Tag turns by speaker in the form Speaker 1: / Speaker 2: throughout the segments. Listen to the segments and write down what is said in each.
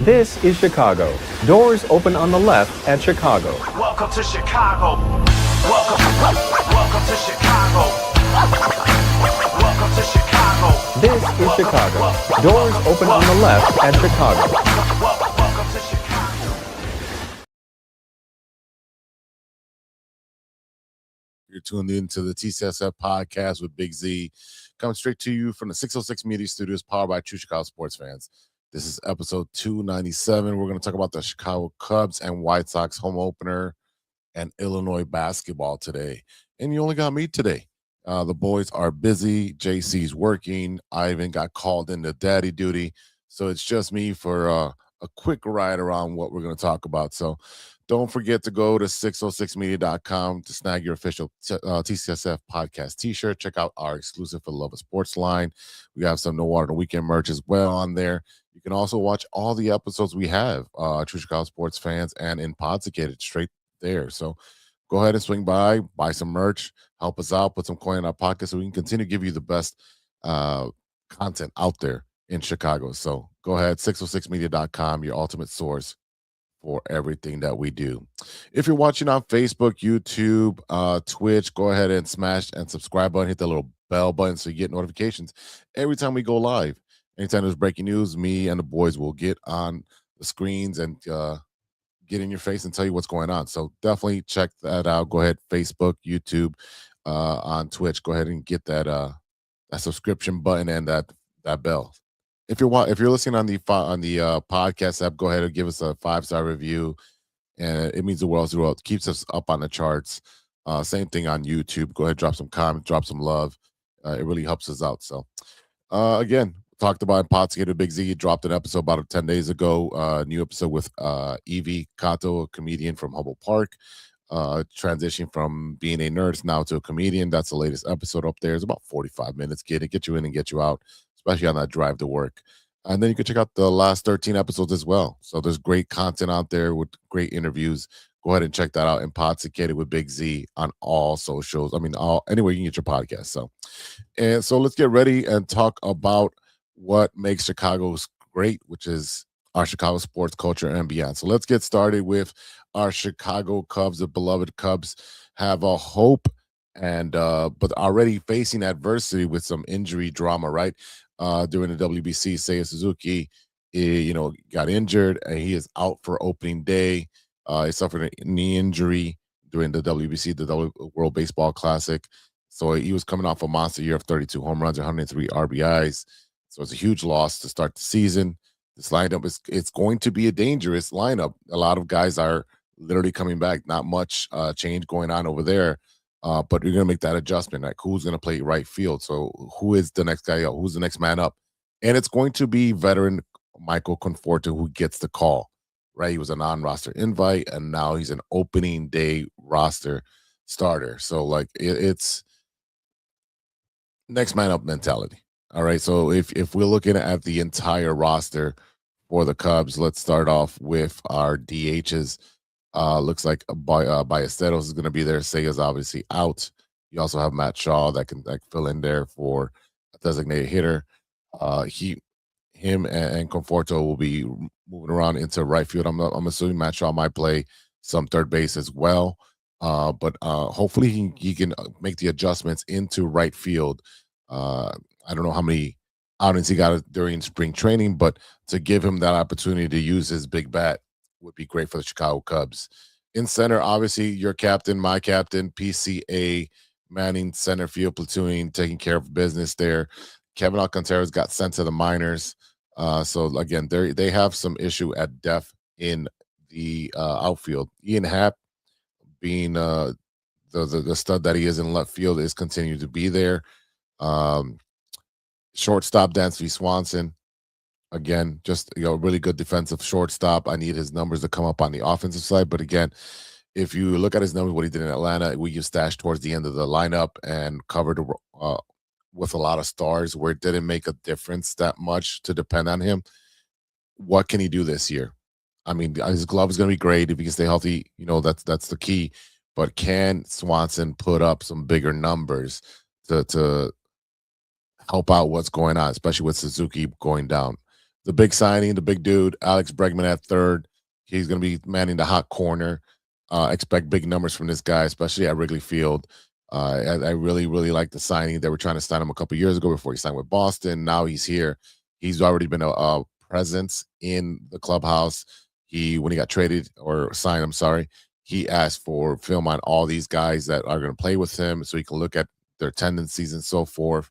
Speaker 1: This is Chicago. Doors open on the left at Chicago.
Speaker 2: Welcome to Chicago. Welcome to Chicago. Welcome to Chicago.
Speaker 1: This is Chicago. Doors open on the left at Chicago.
Speaker 2: Welcome to Chicago.
Speaker 3: You're tuned in to the TCSF podcast with Big Z, coming straight to you from the 606 Media Studios, powered by True Chicago Sports Fans. This is episode 297. We're going to talk about the Chicago Cubs and White Sox home opener and Illinois basketball today. And you only got me today. The boys are busy. JC's working. Ivan got called into daddy duty. So it's just me for a quick ride around what we're going to talk about. So don't forget to go to 606media.com to snag your official TCSF podcast t-shirt. Check out our exclusive For the Love of Sports line. We have some No Water on the Weekend merch as well on there. You can also watch all the episodes we have, True Chicago Sports Fans and in Podsicated straight there. So go ahead and swing by, buy some merch, help us out, put some coin in our pocket so we can continue to give you the best content out there in Chicago. So go ahead, 606media.com, your ultimate source for everything that we do. If you're watching on Facebook, YouTube, Twitch, go ahead and smash and subscribe button, hit the little bell button so you get notifications every time we go live. Anytime there's breaking news, me and the boys will get on the screens and get in your face and tell you what's going on. So definitely check that out. Go ahead, Facebook, YouTube, on Twitch. Go ahead and get that subscription button and that bell. If you're listening on the podcast app, go ahead and give us a 5-star review, and it means the world to the world. Keeps us up on the charts. Same thing on YouTube. Go ahead, drop some comments, drop some love. It really helps us out. So again, talked about Podsicated Big Z. Dropped an episode about 10 days ago. New episode with Evie Kato, a comedian from Humboldt Park. Transitioning from being a nurse now to a comedian. That's the latest episode up there. It's about 45 minutes. Get you in and get you out, especially on that drive to work. And then you can check out the last 13 episodes as well. So there's great content out there with great interviews. Go ahead and check that out. And Podsicated with Big Z on all socials. I mean, anywhere you can get your podcast. So let's get ready and talk about what makes Chicago great, which is our Chicago sports culture and beyond. So let's get started with our Chicago Cubs. The beloved Cubs have a hope, and but already facing adversity with some injury drama, right? During the WBC, Seiya Suzuki, got injured, and he is out for opening day. He suffered a knee injury during the WBC, the World Baseball Classic. So he was coming off a monster year of 32 home runs, 103 RBIs. So it's a huge loss to start the season. This lineup it's going to be a dangerous lineup. A lot of guys are literally coming back. Not much change going on over there. But you're going to make that adjustment. Like, who's going to play right field? So who is the next guy up? Who's the next man up? And it's going to be veteran Michael Conforto who gets the call, right? He was a non-roster invite, and now he's an opening day roster starter. So, like, it's next man up mentality. All right, so if we're looking at the entire roster for the Cubs, let's start off with our DHs. Looks like Ballesteros is going to be there. Seiya's obviously out. You also have Matt Shaw that can fill in there for a designated hitter. Him and Conforto will be moving around into right field. I'm assuming Matt Shaw might play some third base as well. But hopefully he can make the adjustments into right field. I don't know how many outings he got during spring training, but to give him that opportunity to use his big bat would be great for the Chicago Cubs. In center, obviously, your captain, my captain, PCA, manning center field platoon, taking care of business there. Kevin Alcantara's got sent to the minors. So, again, they have some issue at depth in the outfield. Ian Happ, being the stud that he is in left field, is continuing to be there. Shortstop, Dansby Swanson. Again, just really good defensive shortstop. I need his numbers to come up on the offensive side. But again, if you look at his numbers, what he did in Atlanta, we used stashed towards the end of the lineup and covered with a lot of stars where it didn't make a difference that much to depend on him. What can he do this year? I mean, his glove is going to be great if he can stay healthy. That's the key. But can Swanson put up some bigger numbers to help out what's going on, especially with Suzuki going down? the big signing, the big dude, Alex Bregman at third. He's going to be manning the hot corner. Expect big numbers from this guy, especially at Wrigley Field. I really, really like the signing. They were trying to sign him a couple years ago before he signed with Boston. Now he's here. He's already been a presence in the clubhouse. When he got traded or signed, I'm sorry, he asked for film on all these guys that are going to play with him so he can look at their tendencies and so forth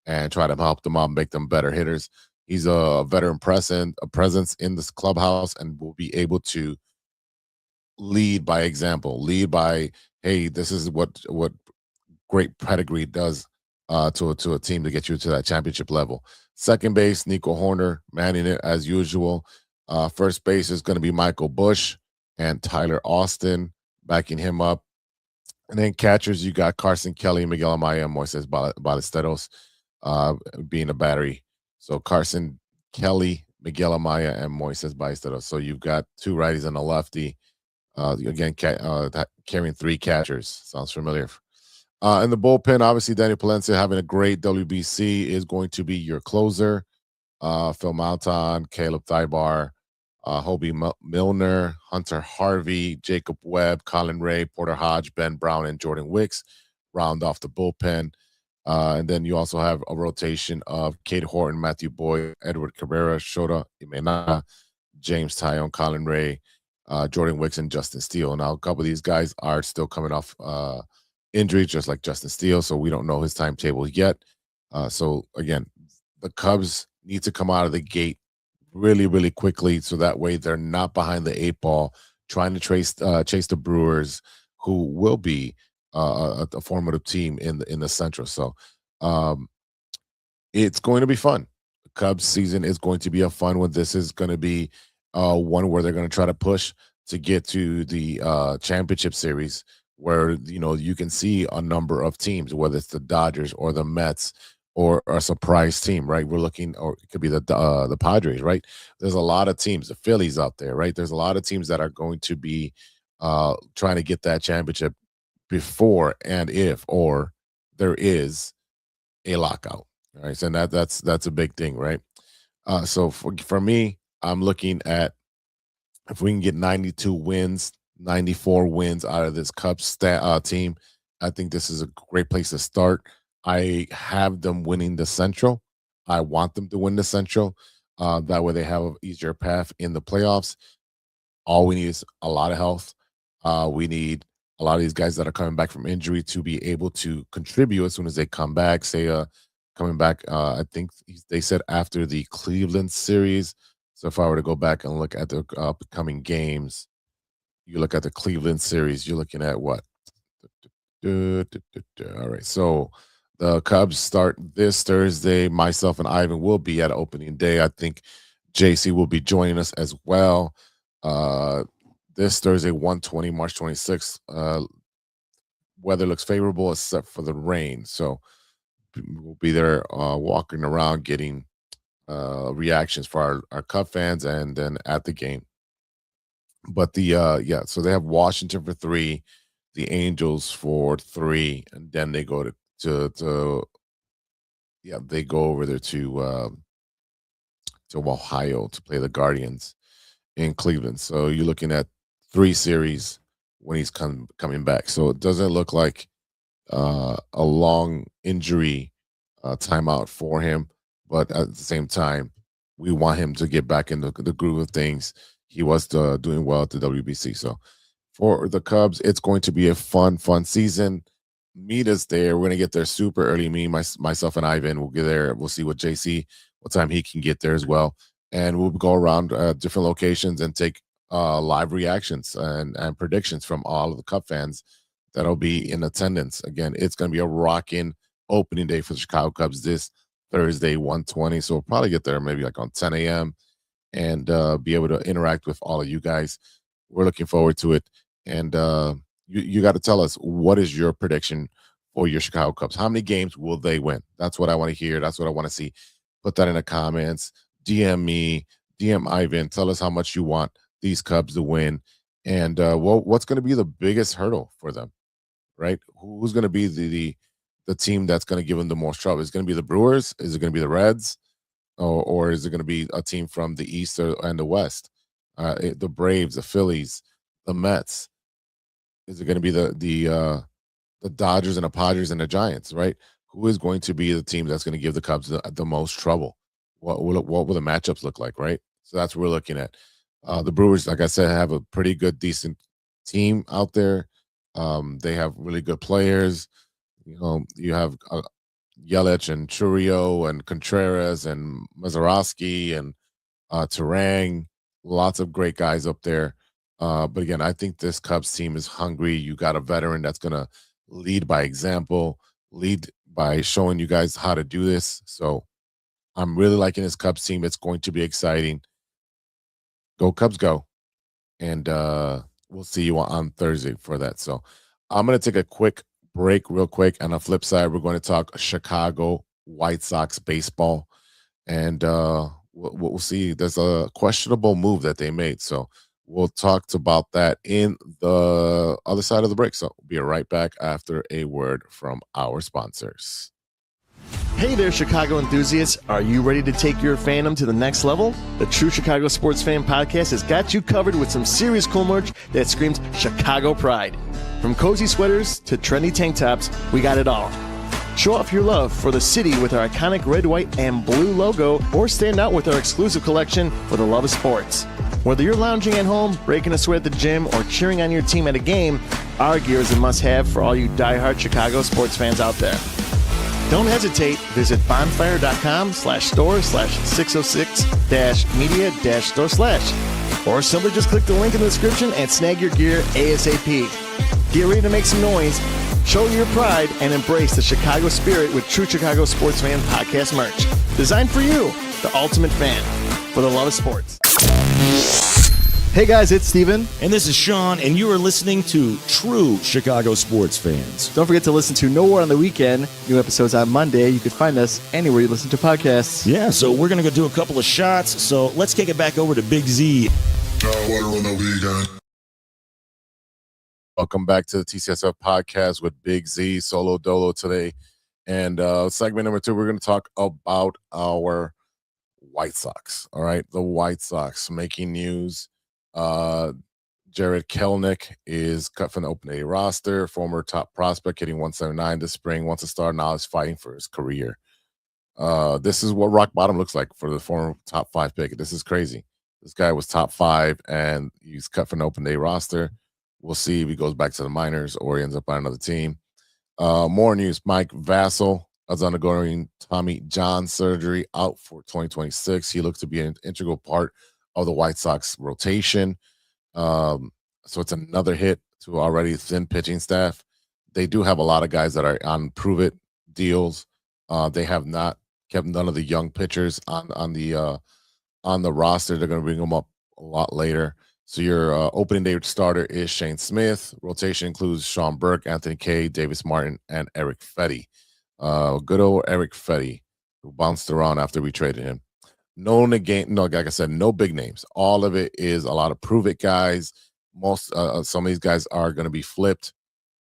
Speaker 3: and try to help them out and make them better hitters. He's a veteran presence in this clubhouse and will be able to lead by example, lead by, hey, this is what great pedigree does to a team to get you to that championship level. Second base, Nico Horner manning it as usual. First base is going to be Michael Bush and Tyler Austin backing him up. And then catchers, you got Carson Kelly, Miguel Amaya, and Moises Ballesteros being a battery. So Carson Kelly, Miguel Amaya, and Moises Ballesteros. So you've got two righties and a lefty. Again, carrying three catchers. Sounds familiar. In the bullpen, obviously, Daniel Palencia having a great WBC is going to be your closer. Phil Malton, Caleb Thibar, Hobie Milner, Hunter Harvey, Jacob Webb, Colin Ray, Porter Hodge, Ben Brown, and Jordan Wicks round off the bullpen. And then you also have a rotation of Kate Horton, Matthew Boyd, Edward Cabrera, Shota Imena, James Tyone, Colin Ray, Jordan Wicks, and Justin Steele. Now, a couple of these guys are still coming off injury, just like Justin Steele, so we don't know his timetable yet. So again, the Cubs need to come out of the gate really, really quickly, so that way they're not behind the eight ball, trying to chase the Brewers, who will be a formative team in the Central. So it's going to be fun. The Cubs season is going to be a fun one. This is going to be one where they're going to try to push to get to the championship series, where you can see a number of teams, whether it's the Dodgers or the Mets or a surprise team, right? We're looking, or it could be the Padres, right? There's a lot of teams, the Phillies out there, right? There's a lot of teams that are going to be trying to get that championship before and if or there is a lockout, right? So that's a big thing, right? So for me, I'm looking at if we can get 92 wins, 94 wins out of this Cubs team, I think this is a great place to start. I have them winning the Central. I want them to win the Central. That way they have an easier path in the playoffs. All we need is a lot of health. We need a lot of these guys that are coming back from injury to be able to contribute as soon as they come back. Seiya coming back, I think they said after the Cleveland series. So if I were to go back and look at the upcoming games, you look at the Cleveland series, you're looking at what? All right. So the Cubs start this Thursday. Myself and Ivan will be at opening day. I think JC will be joining us as well. This Thursday, 1:20, March 26th. Weather looks favorable except for the rain. So we'll be there walking around getting reactions for our Cub fans and then at the game. But so they have Washington for 3, the Angels for 3, and then they go they go over there to Ohio to play the Guardians in Cleveland. So you're looking at 3 series when he's coming back. So it doesn't look like a long injury timeout for him, but at the same time, we want him to get back in the groove of things. He was doing well at the WBC. So for the Cubs, it's going to be a fun season. Meet us there. We're going to get there super early. Myself and Ivan will get there. We'll see what time he can get there as well. And we'll go around different locations and take live reactions and predictions from all of the Cub fans that'll be in attendance. Again, it's going to be a rocking opening day for the Chicago Cubs this Thursday, 1:20. So we'll probably get there maybe like on 10 a.m. and be able to interact with all of you guys. We're looking forward to it. And you got to tell us, what is your prediction for your Chicago Cubs? How many games will they win? That's what I want to hear. That's what I want to see. Put that in the comments. DM me, DM Ivan. Tell us how much you want these Cubs to win. And what's going to be the biggest hurdle for them, right? Who's going to be the team that's going to give them the most trouble? Is it going to be the Brewers? Is it going to be the Reds? or is it going to be a team from the East and the West? The Braves, the Phillies, the Mets. Is it going to be the Dodgers and the Padres and the Giants? Right? Who is going to be the team that's going to give the Cubs the most trouble? What will the matchups look like? Right? So that's what we're looking at. The Brewers, like I said, have a pretty good, decent team out there. They have really good players. You have Yelich and Churio and Contreras and Mazeroski and Terang. Lots of great guys up there. But again, I think this Cubs team is hungry. You got a veteran that's going to lead by example, lead by showing you guys how to do this. So I'm really liking this Cubs team. It's going to be exciting. Go Cubs, go. And we'll see you on Thursday for that. So I'm going to take a quick break real quick. And on the flip side, we're going to talk Chicago White Sox baseball. And we'll see. There's a questionable move that they made. So we'll talk about that in the other side of the break. So we'll be right back after a word from our sponsors.
Speaker 4: Hey there, Chicago enthusiasts. Are you ready to take your fandom to the next level? The True Chicago Sports Fan Podcast has got you covered with some serious cool merch that screams Chicago pride. From cozy sweaters to trendy tank tops, we got it all. Show off your love for the city with our iconic red, white, and blue logo, or stand out with our exclusive collection for the love of sports. Whether you're lounging at home, breaking a sweat at the gym, or cheering on your team at a game, our gear is a must-have for all you diehard Chicago sports fans out there. Don't hesitate. Visit bonfire.com/store/606-media-store/ or simply just click the link in the description and snag your gear ASAP. Get ready to make some noise, show your pride, and embrace the Chicago spirit with True Chicago Sports Fan Podcast merch. Designed for you, the ultimate fan, for the love of sports. Hey guys, it's Steven.
Speaker 5: And this is Sean, and you are listening to True Chicago Sports Fans.
Speaker 4: Don't forget to listen to No War on the Weekend. New episodes on Monday. You can find us anywhere you listen to podcasts.
Speaker 5: Yeah, so we're going to go do a couple of shots. So let's kick it back over to Big Z.
Speaker 3: Welcome back to the TCSF podcast with Big Z, Solo Dolo today. And segment number 2, we're going to talk about our White Sox. All right, the White Sox making news. Jared Kelenic is cut from the open day roster, former top prospect, hitting 179 this spring, wants to start, now is fighting for his career. This is what rock bottom looks like for the former top 5 pick. This is crazy. This guy was top 5 and he's cut from the open day roster. We'll see if he goes back to the minors or he ends up on another team. More news. Mike Vassell is undergoing Tommy John surgery, out for 2026. He looks to be an integral part of the White Sox rotation. So it's another hit to already thin pitching staff. They do have a lot of guys that are on prove-it deals. They have not kept none of the young pitchers on the roster. They're going to bring them up a lot later. So your opening day starter is Shane Smith. Rotation includes Sean Burke, Anthony Kay, Davis Martin, and Eric Fetty. Good old Eric Fetty, who bounced around after we traded him. No, like I said, no big names. All of it is a lot of prove-it guys. Some of these guys are going to be flipped.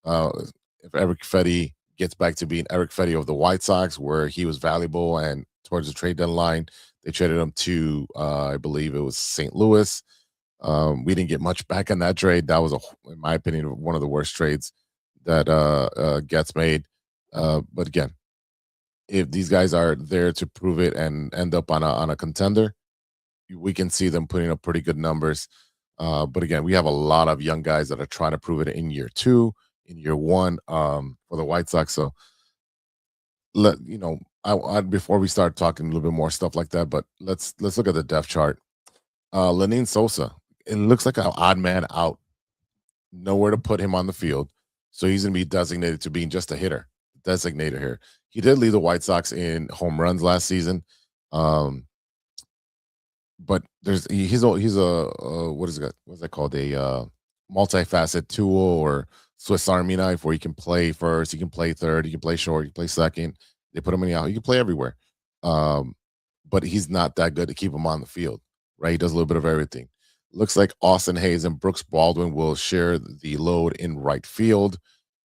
Speaker 3: If Eric Fetty gets back to being Eric Fetty of the White Sox, where he was valuable, and towards the trade deadline, they traded him to, I believe it was St. Louis. We didn't get much back on that trade. That was, in my opinion, one of the worst trades that gets made. But again, if these guys are there to prove it and end up on a contender, we can see them putting up pretty good numbers. But again, we have a lot of young guys that are trying to prove it in year 2, in year 1 for the White Sox. So before we start talking a little bit more stuff like that, but let's look at the depth chart. Lenin Sosa, it looks like an odd man out. Nowhere to put him on the field. So he's going to be designated to being just a hitter. Designated here. He did lead the White Sox in home runs last season. But he's a what is it? What's that called? A multifaceted tool or Swiss Army knife, where he can play first, he can play third, he can play short, he can play second. They put him in the out. He can play everywhere. But he's not that good to keep him on the field, right? He does a little bit of everything. Looks like Austin Hayes and Brooks Baldwin will share the load in right field.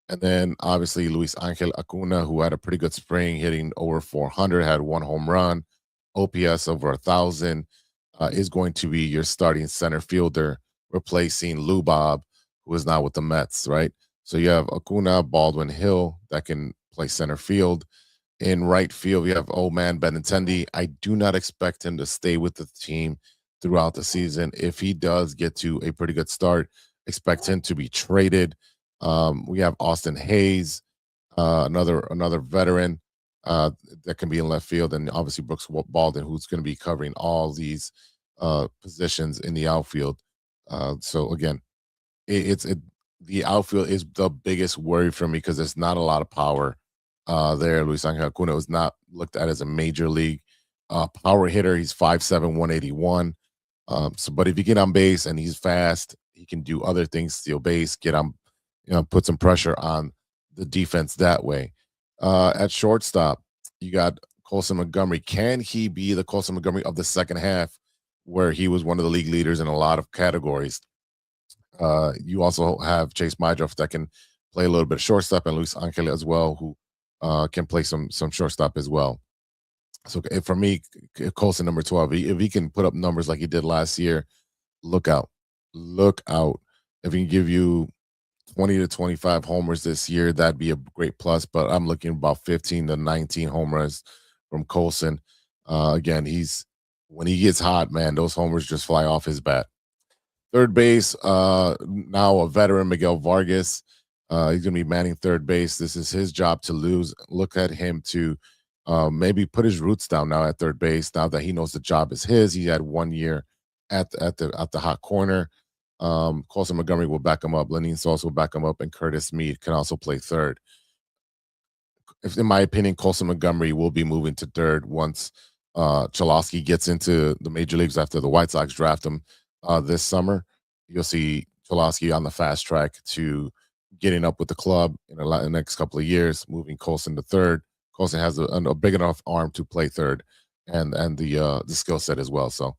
Speaker 3: And then obviously Luis Angel Acuna, who had a pretty good spring, hitting over 400, had 1 home run, OPS over 1,000, is going to be your starting center fielder, replacing Lou Bob, who is now with the Mets, right? So you have Acuna, Baldwin, Hill that can play center field. In right field, you have old man Benintendi. I do not expect him to stay with the team throughout the season. If he does get to a pretty good start, expect him to be traded. We have Austin Hayes, another veteran that can be in left field, and obviously Brooks Baldwin, who's going to be covering all these positions in the outfield. So again, the outfield is the biggest worry for me because there's not a lot of power there. Luis Angel Acuna was not looked at as a major league power hitter. He's 5'7", 181. But if you get on base and he's fast, he can do other things, steal base, get on, put some pressure on the defense that way. At shortstop, you got Colson Montgomery. Can he be the Colson Montgomery of the second half, where he was one of the league leaders in a lot of categories? You also have Chase Mydroff that can play a little bit of shortstop, and Luis Angel as well, who can play some shortstop as well. So for me, Colson number 12, if he can put up numbers like he did last year, look out. If he can give you 20 to 25 homers this year, that'd be a great plus. But I'm looking about 15 to 19 homers from Colson. Again, when he gets hot, man, those homers just fly off his bat. Third base, now a veteran, Miguel Vargas. He's going to be manning third base. This is his job to lose. Look at him to maybe put his roots down now at third base. Now that he knows the job is his, he had 1 year at the hot corner. Colson Montgomery will back him up. Lenyn Sosa will back him up, and Curtis Mead can also play third. In my opinion, Colson Montgomery will be moving to third once Cholowski gets into the major leagues after the White Sox draft him this summer. You'll see Cholowski on the fast track to getting up with the club in the next couple of years, moving Colson to third. Colson has a big enough arm to play third, and the skill set as well. So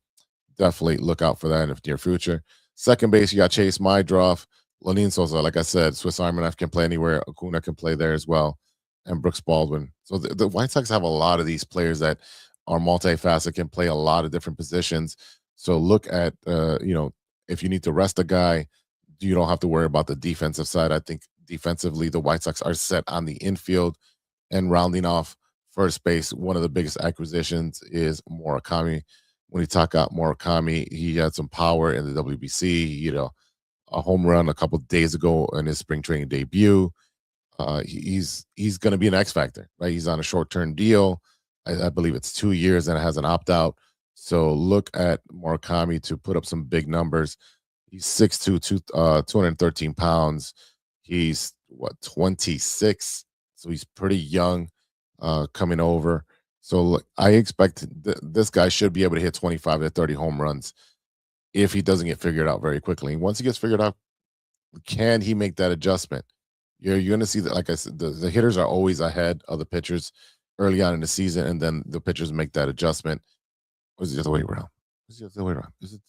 Speaker 3: definitely look out for that in the near future. Second base, you got Chase Mydroff, Lenyn Sosa. Like I said, Swiss Army Knife can play anywhere. Acuna can play there as well, and Brooks Baldwin. So the White Sox have a lot of these players that are multifaceted, can play a lot of different positions. So look at, if you need to rest a guy, you don't have to worry about the defensive side. I think defensively, the White Sox are set on the infield, and rounding off first base. One of the biggest acquisitions is Murakami. When you talk about Murakami, he had some power in the WBC. A home run a couple of days ago in his spring training debut. He's going to be an X factor, right? He's on a short-term deal. I believe it's 2 years, and it has an opt-out. So look at Murakami to put up some big numbers. He's 6'2", 213 pounds. He's 26, so he's pretty young coming over. So look, I expect this guy should be able to hit 25 to 30 home runs if he doesn't get figured out very quickly. And once he gets figured out, can he make that adjustment? You're going to see that, like I said, the hitters are always ahead of the pitchers early on in the season, and then the pitchers make that adjustment. Or is it the other way around? Is it?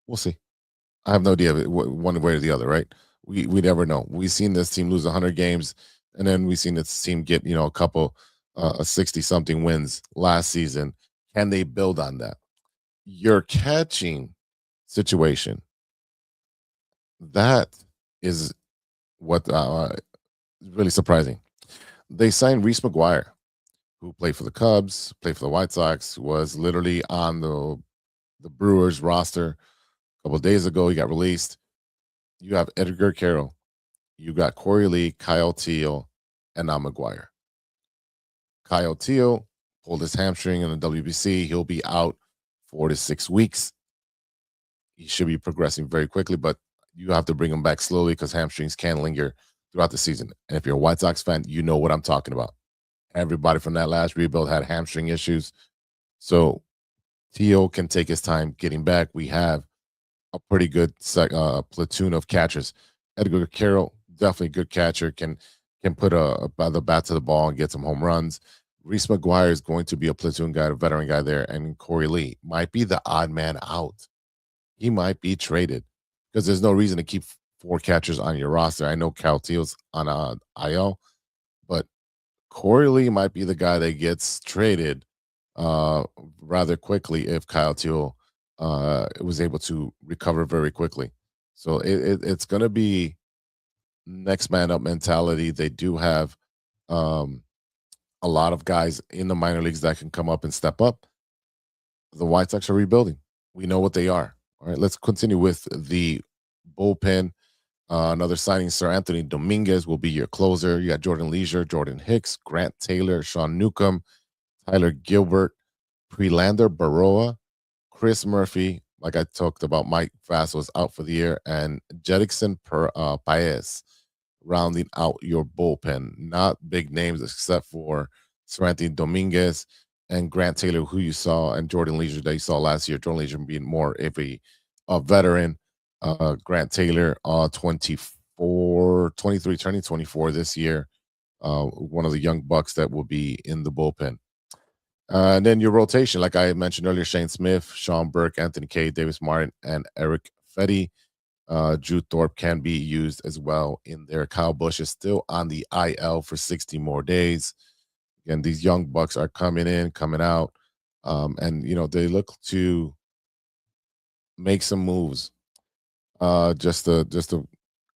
Speaker 3: We'll see. I have no idea one way or the other, right? We never know. We've seen this team lose 100 games, and then we've seen this team get, a couple 60-something wins last season. Can they build on that? Your catching situation, that is what really surprising. They signed Reese McGuire, who played for the Cubs, played for the White Sox, was literally on the Brewers roster a couple of days ago. He got released. You have Edgar Carroll. You got Corey Lee, Kyle Teal, and now McGuire. Kyle Teal pulled his hamstring in the WBC. He'll be out 4 to 6 weeks. He should be progressing very quickly, but you have to bring him back slowly because hamstrings can linger throughout the season. And if you're a White Sox fan, you know what I'm talking about. Everybody from that last rebuild had hamstring issues. So Teal can take his time getting back. We have a pretty good platoon of catchers. Edgar Carroll, definitely good catcher, can put the bat to the ball and get some home runs. Reese McGuire is going to be a platoon guy, a veteran guy there, and Corey Lee might be the odd man out. He might be traded because there's no reason to keep 4 catchers on your roster. I know Kyle Teal's on IL, but Corey Lee might be the guy that gets traded uh, rather quickly if Kyle Teal was able to recover very quickly. So it's going to be next man up mentality. They do have um, a lot of guys in the minor leagues that can come up and step up. The White Sox are rebuilding. We know what they are. All right, let's continue with the bullpen. Another signing, Sir Anthony Dominguez will be your closer. You got Jordan Leisure, Jordan Hicks, Grant Taylor, Sean Newcomb, Tyler Gilbert, Prelander Baroa, Chris Murphy, like I talked about, Mike Vass was out for the year, and Jedickson Paez rounding out your bullpen. Not big names except for Sir Anthony Dominguez and Grant Taylor, who you saw, and Jordan Leisure that you saw last year. Jordan Leisure being more of a veteran. Grant Taylor, 23, turning 24 this year. One of the young bucks that will be in the bullpen. And then your rotation, like I mentioned earlier, Shane Smith, Sean Burke, Anthony Kay, Davis Martin, and Eric Fetty. Drew Thorpe can be used as well in there. Kyle Busch is still on the IL for 60 more days. Again, these young bucks are coming in, coming out, and they look to make some moves. Just the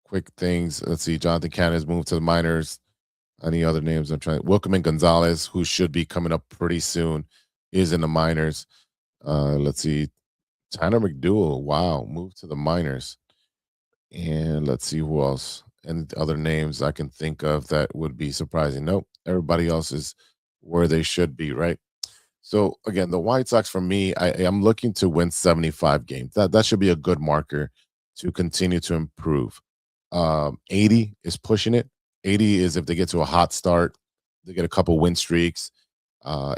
Speaker 3: quick things. Let's see. Jonathan Cannon has moved to the minors. Any other names I'm trying? Wilkerman Gonzalez, who should be coming up pretty soon, is in the minors. Let's see. Tanner McDougal, wow, moved to the minors. And let's see who else. And other names I can think of that would be surprising. Nope. Everybody else is where they should be, right? So again, the White Sox, for me, I am looking to win 75 games. That should be a good marker to continue to improve. 80 is pushing it. 80 is if they get to a hot start, they get a couple win streaks.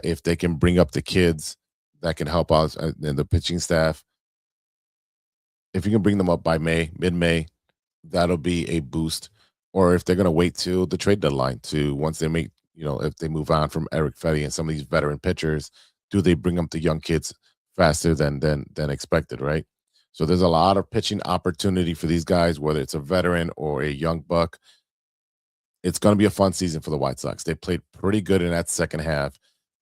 Speaker 3: If they can bring up the kids that can help out in the pitching staff. If you can bring them up by mid-May, that'll be a boost. Or if they're going to wait till the trade deadline to once they make, if they move on from Eric Fetty and some of these veteran pitchers, do they bring up the young kids faster than expected, right? So there's a lot of pitching opportunity for these guys, whether it's a veteran or a young buck. It's going to be a fun season for the White Sox. They played pretty good in that second half.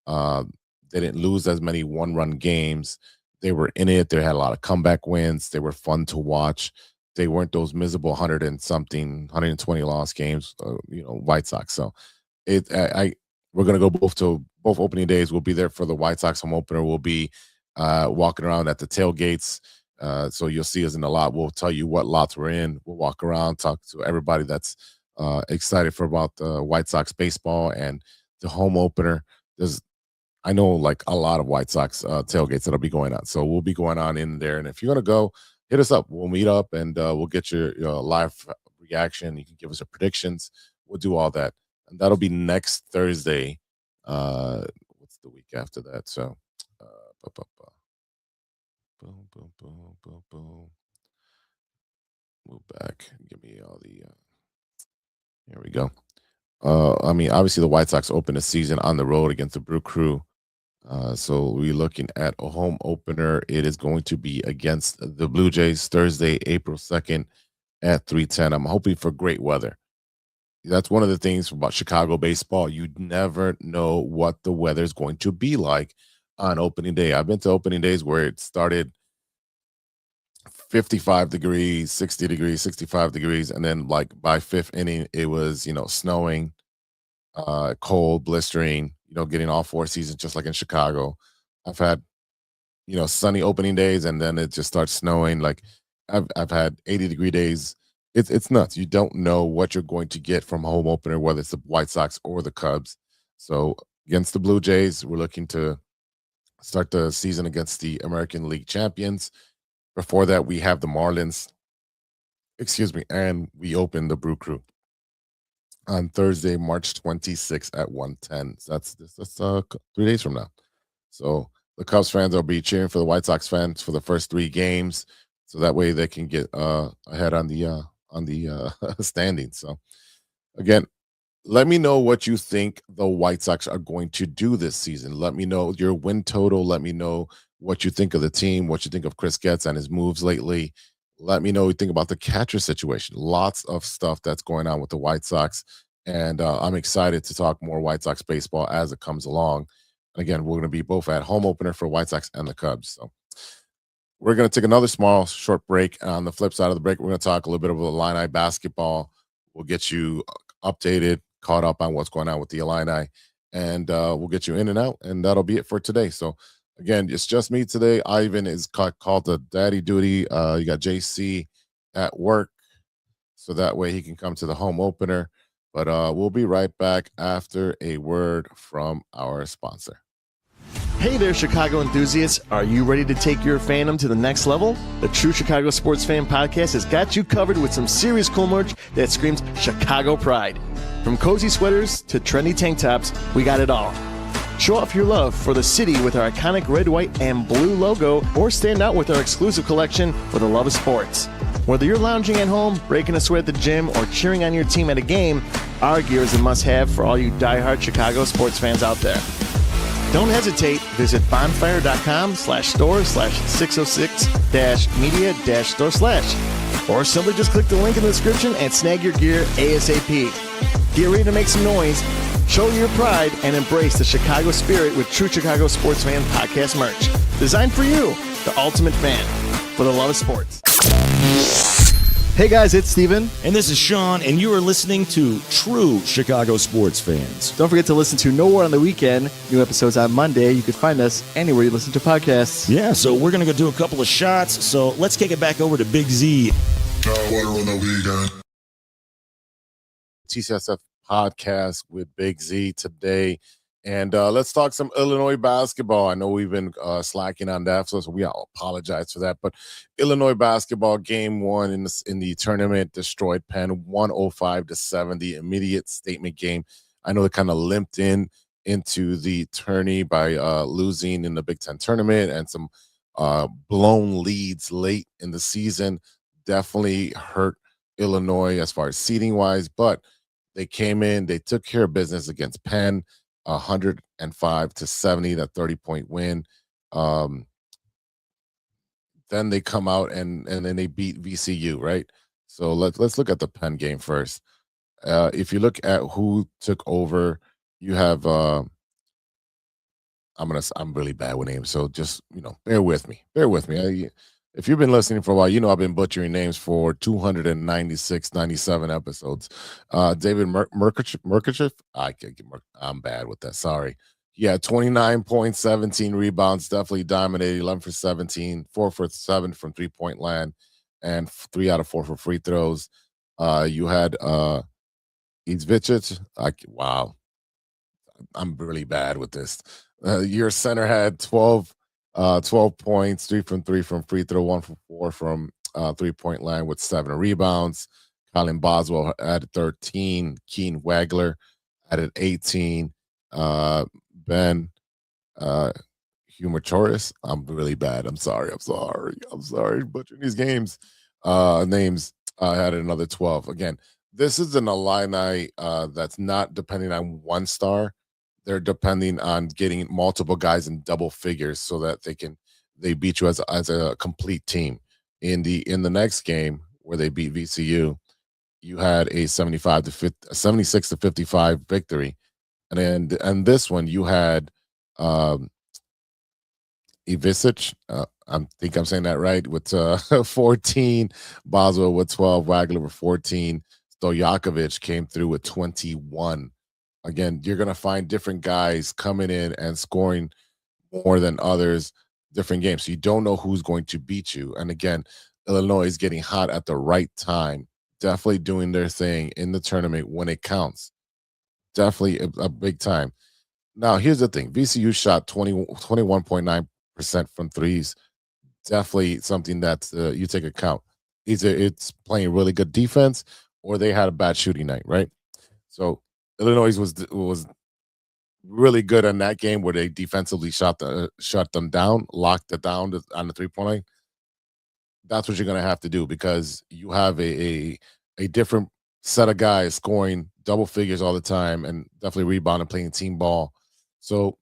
Speaker 3: They didn't lose as many one-run games. They were in it. They had a lot of comeback wins. They were fun to watch. They weren't those miserable 120 loss games, White Sox. So we're going to go both opening days. We'll be there for the White Sox home opener. We'll be walking around at the tailgates. So you'll see us in the lot. We'll tell you what lots we're in. We'll walk around, talk to everybody that's excited about the White Sox baseball and the home opener. I know like a lot of White Sox tailgates that'll be going on. So we'll be going on in there. And if you're going to go, hit us up. We'll meet up and we'll get your live reaction. You can give us your predictions. We'll do all that. And that'll be next Thursday. What's the week after that? So, boom, boom, boom, boom, boom. Move back. Give me all the. Here we go. Obviously the White Sox open the season on the road against the Brew Crew. So we're looking at a home opener. It is going to be against the Blue Jays Thursday, April 2nd at 3:10. I'm hoping for great weather. That's one of the things about Chicago baseball. You never know what the weather is going to be like on opening day. I've been to opening days where it started 55 degrees, 60 degrees, 65 degrees. And then like by fifth inning, it was, snowing, cold, blistering, getting all four seasons, just like in Chicago. I've had, sunny opening days and then it just starts snowing. Like I've had 80-degree days. It's nuts. You don't know what you're going to get from home opener, whether it's the White Sox or the Cubs. So against the Blue Jays, we're looking to start the season against the American League champions. Before that, we have the Marlins, and we open the Brew Crew on Thursday, March 26th at 1:10. So that's 3 days from now. So the Cubs fans will be cheering for the White Sox fans for the first 3 games, so that way they can get ahead on the standings. So again, let me know what you think the White Sox are going to do this season. Let me know your win total. Let me know what you think of the team, what you think of Chris Getz and his moves lately. Let me know what you think about the catcher situation. Lots of stuff that's going on with the White Sox. And I'm excited to talk more White Sox baseball as it comes along. Again, we're going to be both at home opener for White Sox and the Cubs. So we're going to take another small, short break. On the flip side of the break, we're going to talk a little bit about Illini basketball. We'll get you updated, caught up on what's going on with the Illini, and we'll get you in and out, and that'll be it for today. So again, it's just me today. Ivan is called to daddy duty. You got JC at work, so that way he can come to the home opener. But we'll be right back after a word from our sponsor.
Speaker 4: Hey there, Chicago enthusiasts. Are you ready to take your fandom to the next level? The True Chicago Sports Fan Podcast has got you covered with some serious cool merch that screams Chicago pride. From cozy sweaters to trendy tank tops, we got it all. Show off your love for the city with our iconic red, white, and blue logo, or stand out with our exclusive collection for the love of sports. Whether you're lounging at home, breaking a sweat at the gym, or cheering on your team at a game, our gear is a must-have for all you diehard Chicago sports fans out there. Don't hesitate. Visit bonfire.com/store/606-media-store/, or simply just click the link in the description and snag your gear ASAP. Get ready to make some noise, show your pride, and embrace the Chicago spirit with True Chicago Sports Fan Podcast merch. Designed for you, the ultimate fan, for the love of sports.
Speaker 6: Hey guys, it's Steven.
Speaker 5: And this is Sean, and you are listening to True Chicago Sports Fans.
Speaker 6: Don't forget to listen to No War on the Weekend. New episodes on Monday. You can find us anywhere you listen to podcasts.
Speaker 5: Yeah, so we're going to go do a couple of shots. So let's kick it back over to Big Z.
Speaker 3: TCSF podcast with Big Z today. And let's talk some Illinois basketball. I know we've been slacking on that, so we all apologize for that. But Illinois basketball game one in the tournament destroyed Penn 105-70. Immediate statement game. I know they kind of limped into the tourney by losing in the Big Ten tournament and some blown leads late in the season. Definitely hurt Illinois as far as seeding wise, but they came in, they took care of business against Penn. 105-70, that 30-point win. Then they come out and then they beat VCU, right? So let's look at the Penn game first. If you look at who took over, you have I'm really bad with names, so just bear with me. If you've been listening for a while, I've been butchering names for 97 episodes. David Murkachev, I'm bad with that. Sorry. Yeah, 29 points, 17 rebounds, definitely dominated. 11 for 17, 4 for 7 from 3-point land, and 3 out of 4 for free throws. You had Izvicic. Wow, I'm really bad with this. Your center had 12 points, 3 from 3 from free throw, 1 from 4 from 3-point line with 7 rebounds. Colin Boswell added 13. Keen Wagler added 18. Ben Humatoris. I'm really bad. I'm sorry. Butchering these names. Had another 12. Again, this is an Illini that's not depending on one star. They're depending on getting multiple guys in double figures so that they beat you as a complete team. In the next game where they beat VCU, you had a 76-55 victory, and this one you had Ivisic. I think I'm saying that right, with 14, Boswell with 12, Wagler with 14, Stojakovic came through with 21. Again, you're going to find different guys coming in and scoring more than others, different games. So you don't know who's going to beat you. And again, Illinois is getting hot at the right time, definitely doing their thing in the tournament when it counts. Definitely a big time. Now, here's the thing. VCU shot 21.9% from threes. Definitely something that you take account. Either it's playing really good defense or they had a bad shooting night, right? So Illinois was really good in that game where they defensively shut them down, locked it down on the 3-point line. That's what you're going to have to do because you have a different set of guys scoring double figures all the time and definitely rebounding, playing team ball. So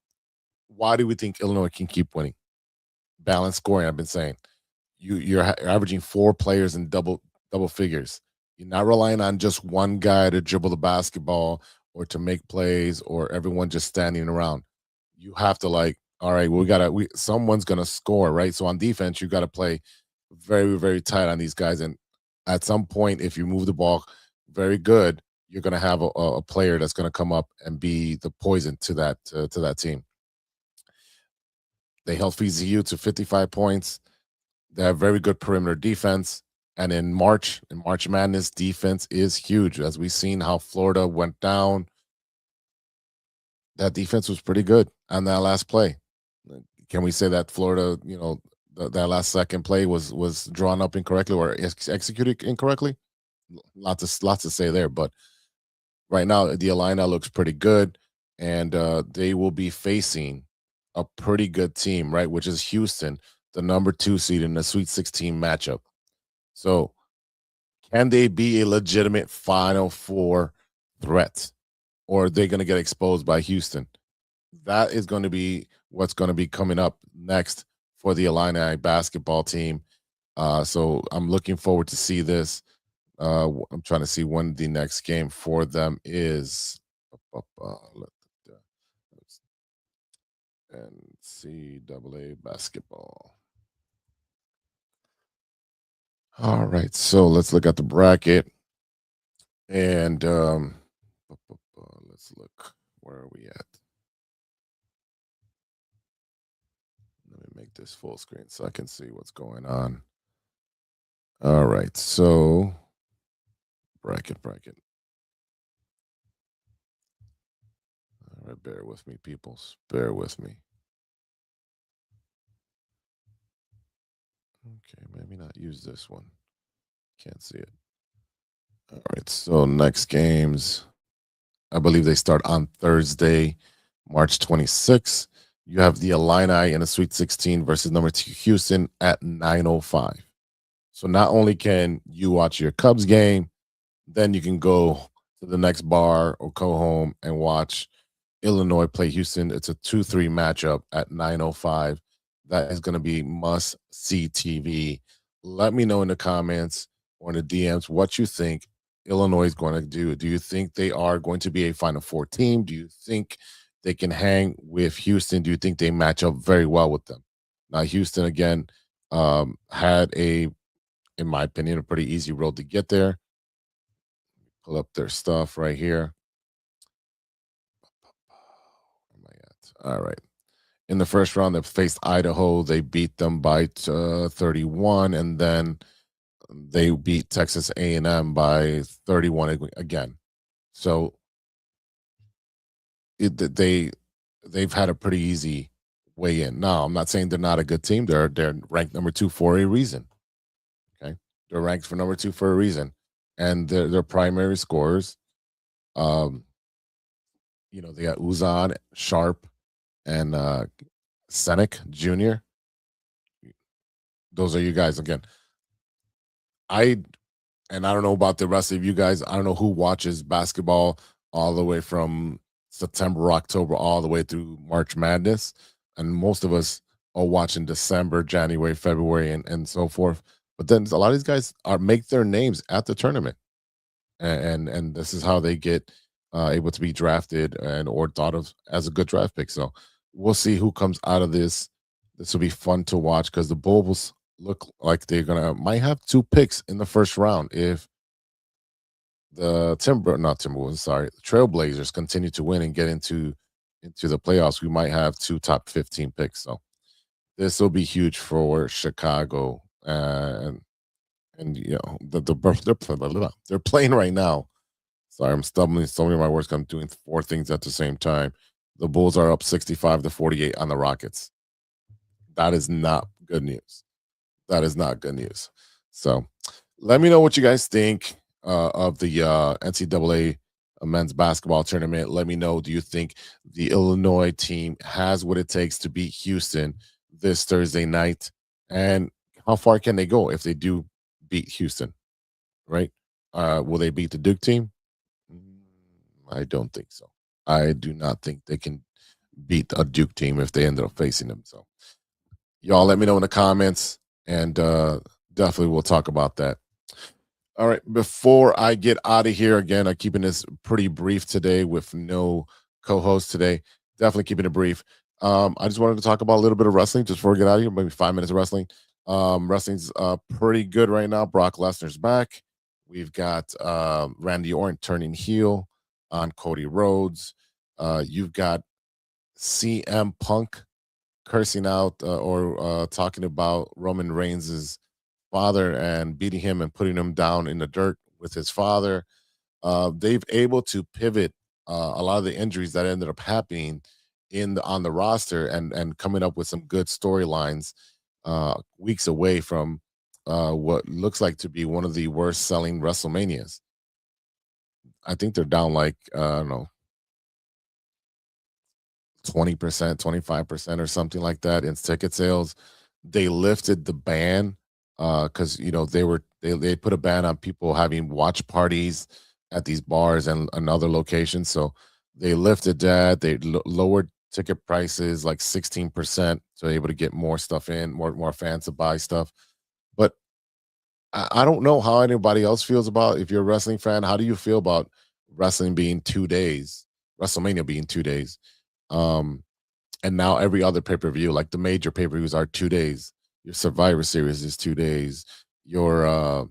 Speaker 3: why do we think Illinois can keep winning? Balanced scoring, I've been saying. You're averaging 4 players in double figures. You're not relying on just one guy to dribble the basketball or to make plays or everyone just standing around. you have to all right, someone's gonna score, right? So on defense, you got to play very, very tight on these guys. And at some point, if you move the ball very good, you're gonna have a player that's gonna come up and be the poison to that team. They held FIZU to 55 points. They have very good perimeter defense. And in March Madness, defense is huge. As we've seen how Florida went down, that defense was pretty good on that last play. Can we say that Florida, that last second play was drawn up incorrectly or executed incorrectly? Lots to say there. But right now, the Illini looks pretty good, and they will be facing a pretty good team, right? Which is Houston, the number 2 seed in the Sweet 16 matchup. So can they be a legitimate Final Four threat, or are they going to get exposed by Houston? That is going to be what's going to be coming up next for the Illini basketball team. So I'm looking forward to see this. I'm trying to see when the next game for them is. NCAA basketball. All right, so let's look at the bracket, and let's look. Where are we at? Let me make this full screen so I can see what's going on. All right, so bracket. All right, bear with me, peoples. Bear with me. Okay, maybe not use this one. Can't see it. All right, so next games, I believe they start on Thursday, March 26th. You have the Illini in the Sweet 16 versus number 2 Houston at 9:05. So not only can you watch your Cubs game, then you can go to the next bar or go home and watch Illinois play Houston. It's a 2-3 matchup at 9:05. That is going to be must-see TV. Let me know in the comments or in the DMs what you think Illinois is going to do. Do you think they are going to be a Final Four team? Do you think they can hang with Houston? Do you think they match up very well with them? Now, Houston, again, had in my opinion, a pretty easy road to get there. Pull up their stuff right here. Where am I at? All right. In the first round, they faced Idaho. They beat them by 31, and then they beat Texas A&M by 31 again. So they've had a pretty easy way in. Now, I'm not saying they're not a good team. They're ranked number 2 for a reason. Okay, they're ranked for number 2 for a reason, and their primary scorers. They got Uzan, Sharp, and Senek Jr. Those are you guys. Again, I don't know about the rest of you guys. I don't know who watches basketball all the way from September, October, all the way through March Madness. And most of us are watching December, January, February, and so forth. But then a lot of these guys make their names at the tournament. And this is how they get able to be drafted or thought of as a good draft pick. So we'll see who comes out of this. This will be fun to watch because the Bulls look like they're might have 2 picks in the first round if the Trailblazers continue to win and get into the playoffs. We might have 2 top 15 picks. So this will be huge for Chicago, and they're playing right now. Sorry, I'm stumbling my words. I'm doing 4 things at the same time. The Bulls are up 65-48 on the Rockets. That is not good news. That is not good news. So let me know what you guys think of the NCAA men's basketball tournament. Let me know, do you think the Illinois team has what it takes to beat Houston this Thursday night? And how far can they go if they do beat Houston, right? Will they beat the Duke team? I don't think so. I do not think they can beat a Duke team if they end up facing them. So y'all let me know in the comments, and definitely we'll talk about that. All right, before I get out of here, again, I'm keeping this pretty brief today with no co-host today. Definitely keeping it brief. I just wanted to talk about a little bit of wrestling just before we get out of here, maybe 5 minutes of wrestling. Wrestling's pretty good right now. Brock Lesnar's back. We've got Randy Orton turning heel on Cody Rhodes. You've got CM Punk cursing out or talking about Roman Reigns' father and beating him and putting him down in the dirt with his father. They've able to pivot a lot of the injuries that ended up happening on the roster and coming up with some good storylines weeks away from what looks like to be one of the worst selling WrestleManias. I think they're down like I don't know 20%, 25% or something like that in ticket sales. They lifted the ban because they put a ban on people having watch parties at these bars and other locations. So they lifted that. They lowered ticket prices like 16%, so able to get more stuff in, more fans to buy stuff. But I don't know how anybody else feels about. If you're a wrestling fan, how do you feel about wrestling being 2 days, WrestleMania being 2 days? And now every other pay-per-view, like the major pay-per-views, are 2 days. Your Survivor Series is 2 days. Your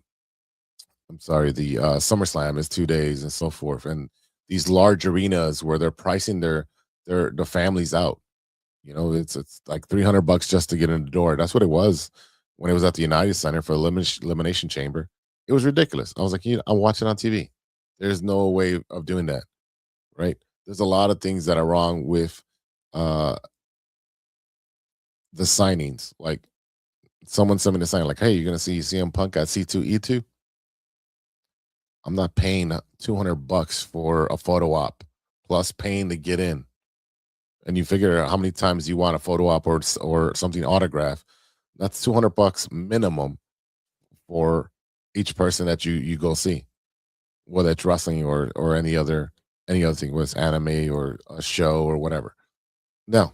Speaker 3: the SummerSlam is 2 days and so forth. And these large arenas where they're pricing their families out. It's like $300 just to get in the door. That's what it was when it was at the United Center for Elimination Chamber. It was ridiculous. I was like, I'm watching on TV. There's no way of doing that, right? There's a lot of things that are wrong with the signings. Like someone sent me the sign, like, hey, you're gonna see CM Punk at C2E2. I'm not paying $200 for a photo op plus paying to get in. And you figure out how many times you want a photo op or something autograph. That's $200 minimum for each person that you go see, whether it's wrestling or any other thing, whether it's anime or a show or whatever. No.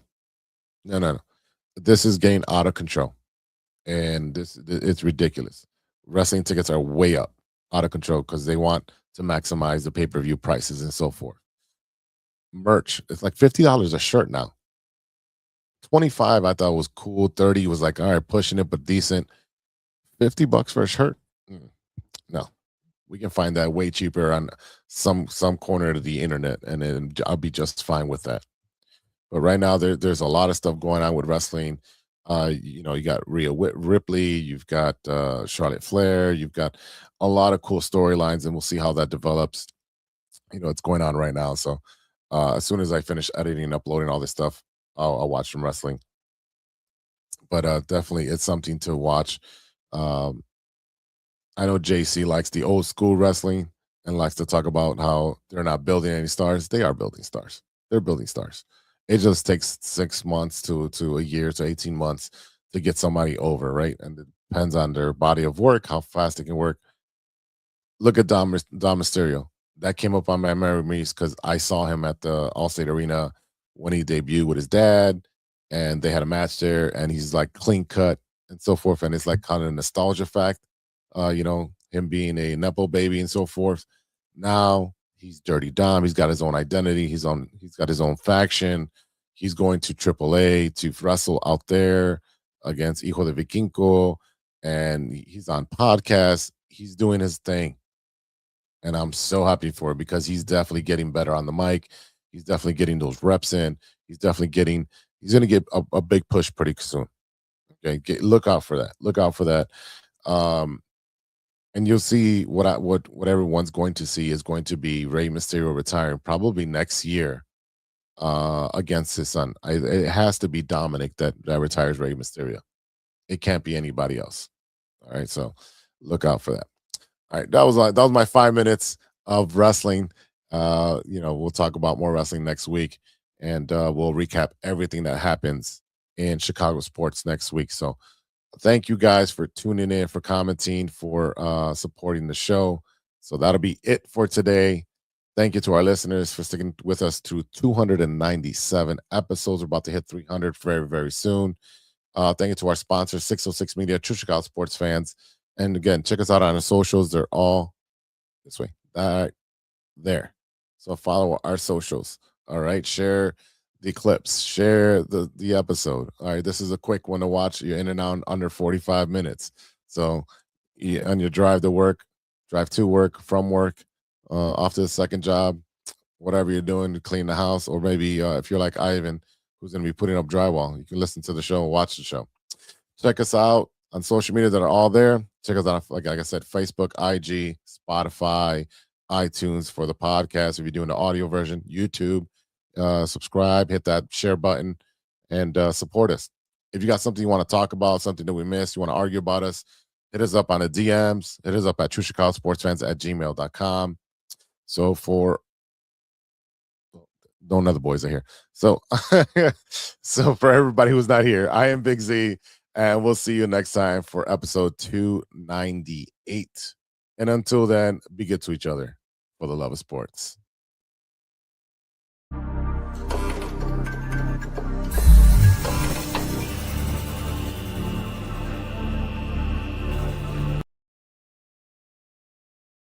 Speaker 3: This is getting out of control, and it's ridiculous. Wrestling tickets are way up, out of control, because they want to maximize the pay-per-view prices and so forth. Merch, it's like $50 a shirt now. 25 I thought was cool. 30 was like, all right, pushing it but decent. $50 for a shirt? No. We can find that way cheaper on some corner of the internet, and then I'll be just fine with that. But right now there's a lot of stuff going on with wrestling. You got Rhea Ripley, you've got Charlotte Flair, you've got a lot of cool storylines, and we'll see how that develops. It's going on right now. So as soon as I finish editing and uploading all this stuff, I'll watch some wrestling. But definitely, it's something to watch. I know JC likes the old school wrestling and likes to talk about how they're not building any stars. They are building stars. They're building stars. It just takes 6 months to a year to 18 months to get somebody over, right? And it depends on their body of work, how fast they can work. Look at Dom Mysterio. That came up on my memories because I saw him at the Allstate Arena when he debuted with his dad, and they had a match there, and he's like clean cut and so forth. And it's like kind of a nostalgia fact, him being a Nepo baby and so forth. Now he's Dirty Dom. He's got his own identity. He's got his own faction. He's going to AAA to wrestle out there against Hijo de Vikingo, and he's on podcasts. He's doing his thing, and I'm so happy for it because he's definitely getting better on the mic. He's definitely getting those reps in. He's going to get a big push pretty soon. Okay, look out for that. Look out for that. And you'll see what everyone's going to see is going to be Rey Mysterio retiring probably next year against his son. It has to be Dominic that retires Rey Mysterio. It can't be anybody else. All right, so look out for that. All right, that was my 5 minutes of wrestling. We'll talk about more wrestling next week, and we'll recap everything that happens in Chicago sports next week. So thank you guys for tuning in, for commenting, for supporting the show. So that'll be it for today. Thank you to our listeners for sticking with us through 297 episodes. We're about to hit 300 very, very soon. Thank you to our sponsor, 606 Media, True Chicago Sports Fans. And again, check us out on our socials. They're all this way, there. So follow our socials. All right. Share the clips, share the episode. All right, this is a quick one to watch. You're in and out in under 45 minutes. So on your drive to work, drive to work, from work, off to the second job, whatever you're doing to clean the house, or maybe if you're like Ivan, who's going to be putting up drywall, you can listen to the show and watch the show. Check us out on social media that are all there. Check us out, like I said, Facebook, IG, Spotify, iTunes for the podcast. If you're doing the audio version, YouTube, subscribe, hit that share button, and support us. If you got something you want to talk about, something that we missed, you want to argue about us, hit us up on the DMs. Hit us up at truechicagosportsfans@gmail.com. So no other boys are here. So, so for everybody who's not here, I am Big Z, and we'll see you next time for episode 298. And until then, be good to each other for the love of sports.